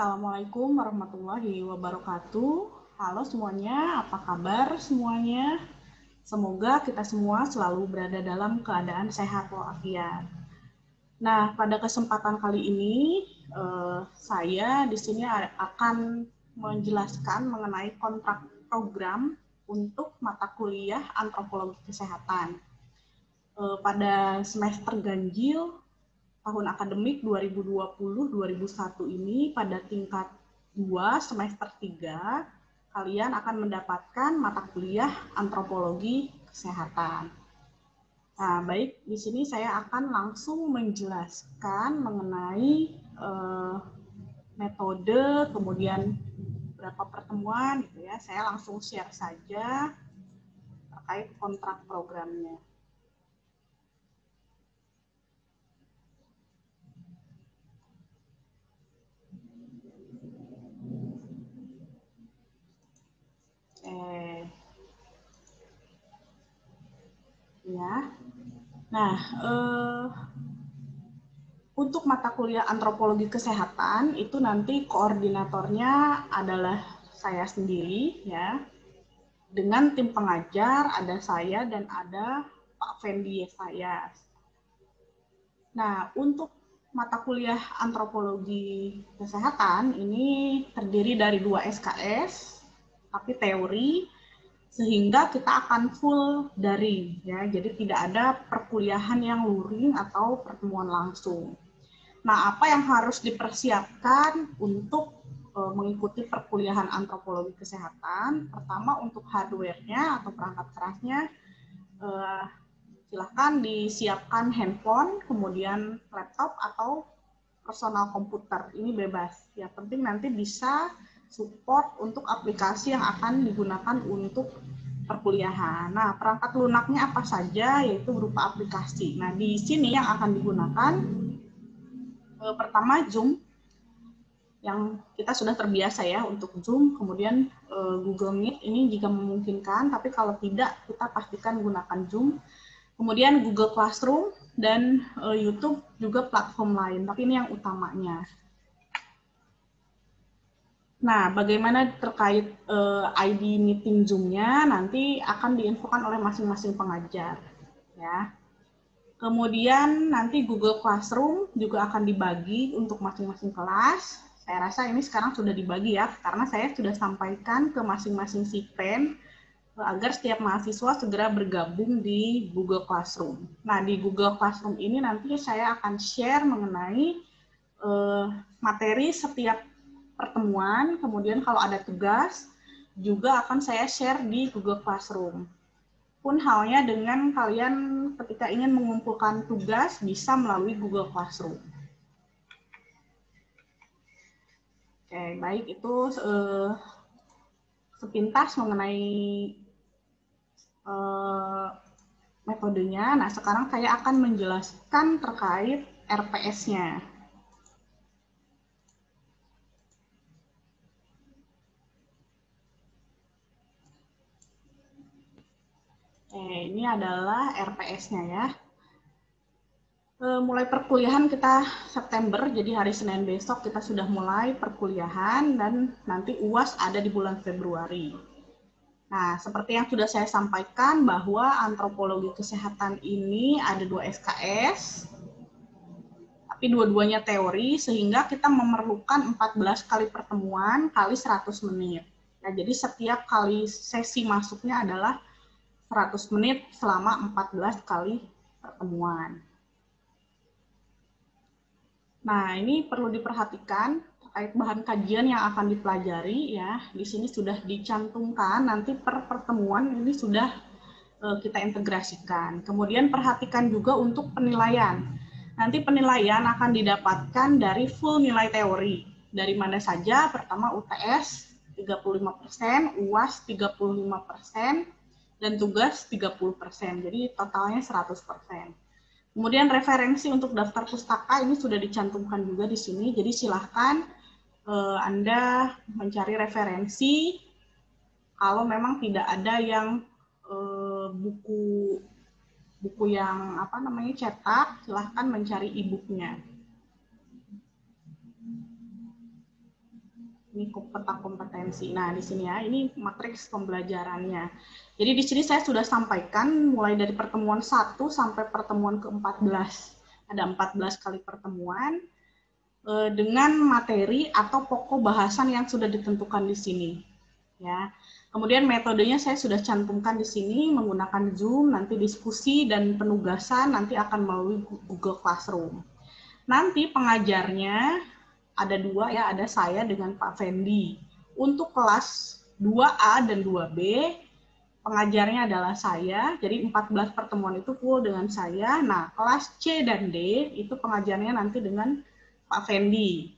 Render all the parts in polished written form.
Assalamualaikum warahmatullahi wabarakatuh. Halo semuanya, apa kabar semuanya? Semoga kita semua selalu berada dalam keadaan sehat walafiat. Nah, pada kesempatan kali ini saya di sini akan menjelaskan mengenai kontrak program untuk mata kuliah antropologi kesehatan. Pada semester ganjil tahun akademik 2020-2021 ini pada tingkat 2 semester 3 kalian akan mendapatkan mata kuliah antropologi kesehatan. Nah, baik, di sini saya akan langsung menjelaskan mengenai metode, kemudian berapa pertemuan gitu ya. Saya langsung share saja terkait kontrak programnya. Ya. Nah, untuk mata kuliah antropologi kesehatan itu nanti koordinatornya adalah saya sendiri ya. Dengan tim pengajar ada saya dan ada Pak Fendi Yesayas. Nah, untuk mata kuliah antropologi kesehatan ini terdiri dari 2 SKS, tapi teori, sehingga kita akan full daring ya. Jadi tidak ada perkuliahan yang luring atau pertemuan langsung. Nah, apa yang harus dipersiapkan untuk mengikuti perkuliahan antropologi kesehatan? Pertama, untuk hardware-nya atau perangkat kerasnya, silahkan disiapkan handphone, kemudian laptop atau personal komputer. Ini bebas. Yang penting nanti bisa support untuk aplikasi yang akan digunakan untuk perkuliahan. Nah, perangkat lunaknya apa saja, yaitu berupa aplikasi. Nah, di sini yang akan digunakan pertama Zoom, yang kita sudah terbiasa ya untuk Zoom, kemudian Google Meet ini jika memungkinkan, tapi kalau tidak kita pastikan gunakan Zoom. Kemudian Google Classroom dan YouTube juga platform lain, tapi ini yang utamanya. Nah, bagaimana terkait ID meeting Zoom-nya nanti akan diinfokan oleh masing-masing pengajar ya. Kemudian nanti Google Classroom juga akan dibagi untuk masing-masing kelas. Saya rasa ini sekarang sudah dibagi ya, karena saya sudah sampaikan ke masing-masing Sipen agar setiap mahasiswa segera bergabung di Google Classroom. Nah, di Google Classroom ini nanti saya akan share mengenai materi setiap pertemuan, kemudian kalau ada tugas juga akan saya share di Google Classroom. Pun halnya dengan kalian ketika ingin mengumpulkan tugas bisa melalui Google Classroom. Oke, baik, itu sepintas mengenai metodenya. Nah, sekarang saya akan menjelaskan terkait RPS-nya. Ini adalah RPS-nya ya. Mulai perkuliahan kita September, jadi hari Senin besok kita sudah mulai perkuliahan dan nanti UAS ada di bulan Februari. Nah, seperti yang sudah saya sampaikan bahwa antropologi kesehatan ini ada 2 SKS, tapi dua-duanya teori, sehingga kita memerlukan 14 kali pertemuan kali 100 menit. Nah, jadi setiap kali sesi masuknya adalah 100 menit selama 14 kali pertemuan. Nah, ini perlu diperhatikan terkait bahan kajian yang akan dipelajari ya. Di sini sudah dicantumkan, nanti per pertemuan ini sudah kita integrasikan. Kemudian perhatikan juga untuk penilaian. Nanti penilaian akan didapatkan dari full nilai teori. Dari mana saja? Pertama UTS 35%, UAS 35%, dan tugas 30%. Jadi totalnya 100%. Kemudian referensi untuk daftar pustaka ini sudah dicantumkan juga di sini. Jadi silahkan Anda mencari referensi. Kalau memang tidak ada yang buku yang cetak, silahkan mencari e-booknya. Ini peta kompetensi. Nah, di sini ya, ini matriks pembelajarannya. Jadi di sini saya sudah sampaikan mulai dari pertemuan 1 sampai pertemuan ke-14. Ada 14 kali pertemuan dengan materi atau pokok bahasan yang sudah ditentukan di sini. Ya. Kemudian metodenya saya sudah cantumkan di sini menggunakan Zoom, nanti diskusi dan penugasan nanti akan melalui Google Classroom. Nanti pengajarnya ada dua ya, ada saya dengan Pak Fendi. Untuk kelas 2A dan 2B, pengajarnya adalah saya, jadi 14 pertemuan itu full dengan saya. Nah, kelas C dan D itu pengajarnya nanti dengan Pak Fendi.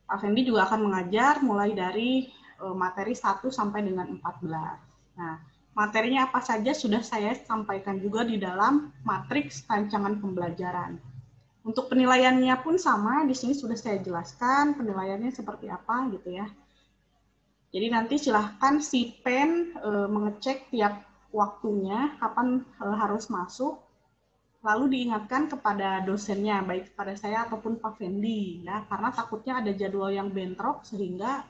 Pak Fendi juga akan mengajar mulai dari materi 1 sampai dengan 14. Nah, materinya apa saja sudah saya sampaikan juga di dalam matriks rancangan pembelajaran. Untuk penilaiannya pun sama, di sini sudah saya jelaskan penilaiannya seperti apa gitu ya. Jadi nanti silahkan si pen mengecek tiap waktunya kapan harus masuk, lalu diingatkan kepada dosennya, baik kepada saya ataupun Pak Fendi, ya, karena takutnya ada jadwal yang bentrok sehingga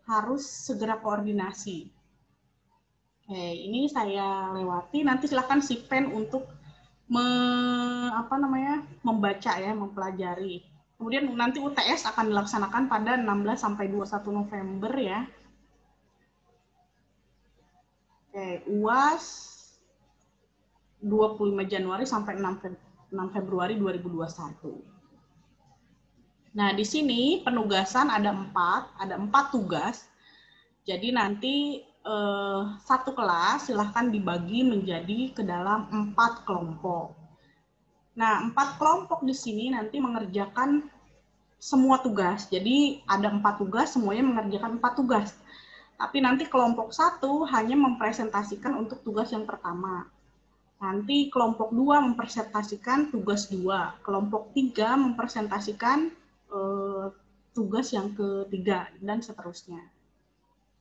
harus segera koordinasi. Oke, ini saya lewati. Nanti silahkan si pen untuk membaca ya, mempelajari. Kemudian nanti UTS akan dilaksanakan pada 16 sampai 21 November ya. Oke, UAS 25 Januari sampai 6 Februari 2021. Nah, di sini penugasan ada 4 tugas. Jadi nanti satu kelas silahkan dibagi menjadi ke dalam 4 kelompok. Nah, 4 kelompok di sini nanti mengerjakan semua tugas. Jadi ada 4 tugas, semuanya mengerjakan 4 tugas. Tapi nanti kelompok 1 hanya mempresentasikan untuk tugas yang pertama. Nanti kelompok 2 mempresentasikan tugas 2. Kelompok 3 mempresentasikan tugas yang ketiga, dan seterusnya.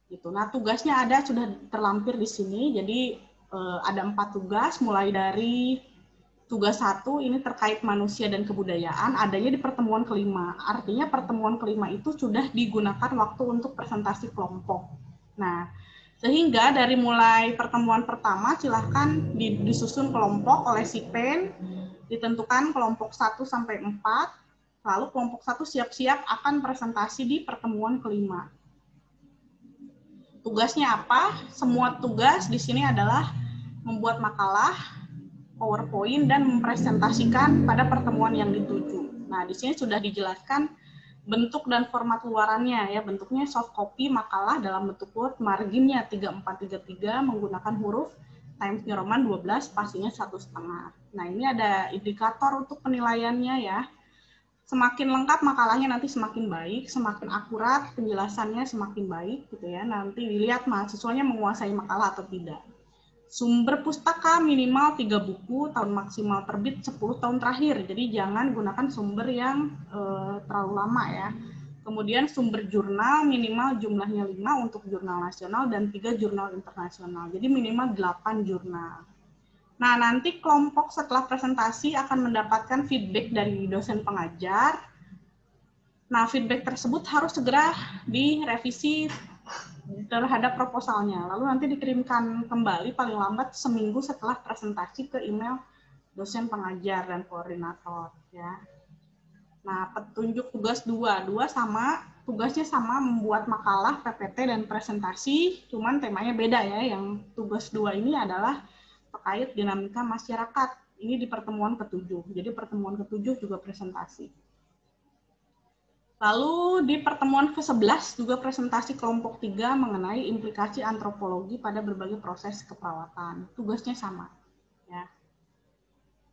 Gitu. Nah, tugasnya ada sudah terlampir di sini. Jadi ada 4 tugas, mulai dari tugas 1 ini terkait manusia dan kebudayaan, adanya di pertemuan kelima. Artinya pertemuan kelima itu sudah digunakan waktu untuk presentasi kelompok. Nah, sehingga dari mulai pertemuan pertama silahkan disusun kelompok oleh si pen, ditentukan kelompok 1 sampai 4, lalu kelompok 1 siap-siap akan presentasi di pertemuan kelima. Tugasnya apa? Semua tugas di sini adalah membuat makalah, PowerPoint, dan mempresentasikan pada pertemuan yang dituju. Nah, di sini sudah dijelaskan bentuk dan format luarannya ya. Bentuknya soft copy makalah dalam bentuk Word, marginnya 3433 menggunakan huruf Times New Roman 12, spasinya 1,5. Nah, ini ada indikator untuk penilaiannya ya. Semakin lengkap makalahnya nanti semakin baik, semakin akurat penjelasannya semakin baik gitu ya. Nanti dilihat mahasiswanya menguasai makalah atau tidak. Sumber pustaka minimal 3 buku, tahun maksimal terbit 10 tahun terakhir. Jadi jangan gunakan sumber yang terlalu lama ya. Kemudian sumber jurnal minimal jumlahnya 5 untuk jurnal nasional dan 3 jurnal internasional. Jadi minimal 8 jurnal. Nah, nanti kelompok setelah presentasi akan mendapatkan feedback dari dosen pengajar. Nah, feedback tersebut harus segera direvisi terhadap proposalnya. Lalu nanti dikirimkan kembali paling lambat seminggu setelah presentasi ke email dosen pengajar dan koordinator. Ya. Nah, petunjuk tugas 2 tugasnya sama membuat makalah, PPT, dan presentasi, cuman temanya beda ya. Yang tugas 2 ini adalah terkait dinamika masyarakat. Ini di pertemuan ke-7. Jadi pertemuan ke-7 juga presentasi. Lalu di pertemuan ke-11 juga presentasi kelompok 3 mengenai implikasi antropologi pada berbagai proses keperawatan. Tugasnya sama. Ya.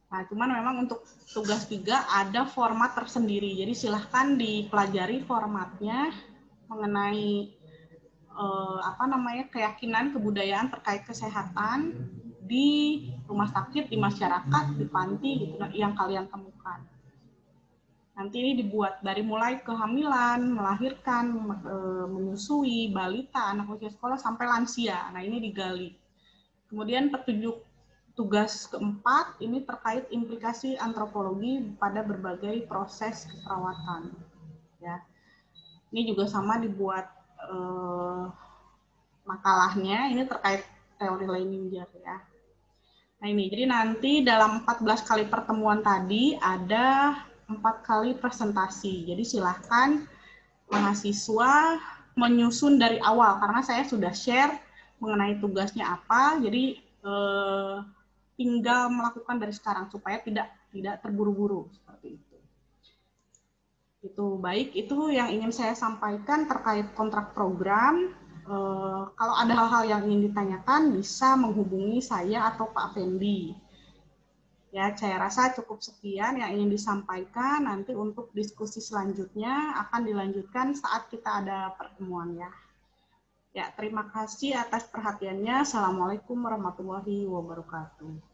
Nah, cuman memang untuk tugas 3 ada format tersendiri. Jadi silahkan dipelajari formatnya mengenai keyakinan kebudayaan terkait kesehatan di rumah sakit, di masyarakat, di panti gitu yang kalian temukan. Nanti ini dibuat dari mulai kehamilan, melahirkan, menyusui, balita, anak usia sekolah sampai lansia. Nah, ini digali. Kemudian petunjuk tugas keempat ini terkait implikasi antropologi pada berbagai proses keperawatan. Ya. Ini juga sama dibuat makalahnya. Ini terkait teori Leininger ya. Nah ini, jadi nanti dalam 14 kali pertemuan tadi ada 4 kali presentasi. Jadi silahkan mahasiswa menyusun dari awal, karena saya sudah share mengenai tugasnya apa, jadi tinggal melakukan dari sekarang supaya tidak terburu-buru seperti itu. Itu baik, itu yang ingin saya sampaikan terkait kontrak program. Kalau ada hal-hal yang ingin ditanyakan bisa menghubungi saya atau Pak Fendi. Ya, saya rasa cukup sekian yang ingin disampaikan. Nanti untuk diskusi selanjutnya akan dilanjutkan saat kita ada pertemuan ya. Ya, terima kasih atas perhatiannya. Assalamualaikum warahmatullahi wabarakatuh.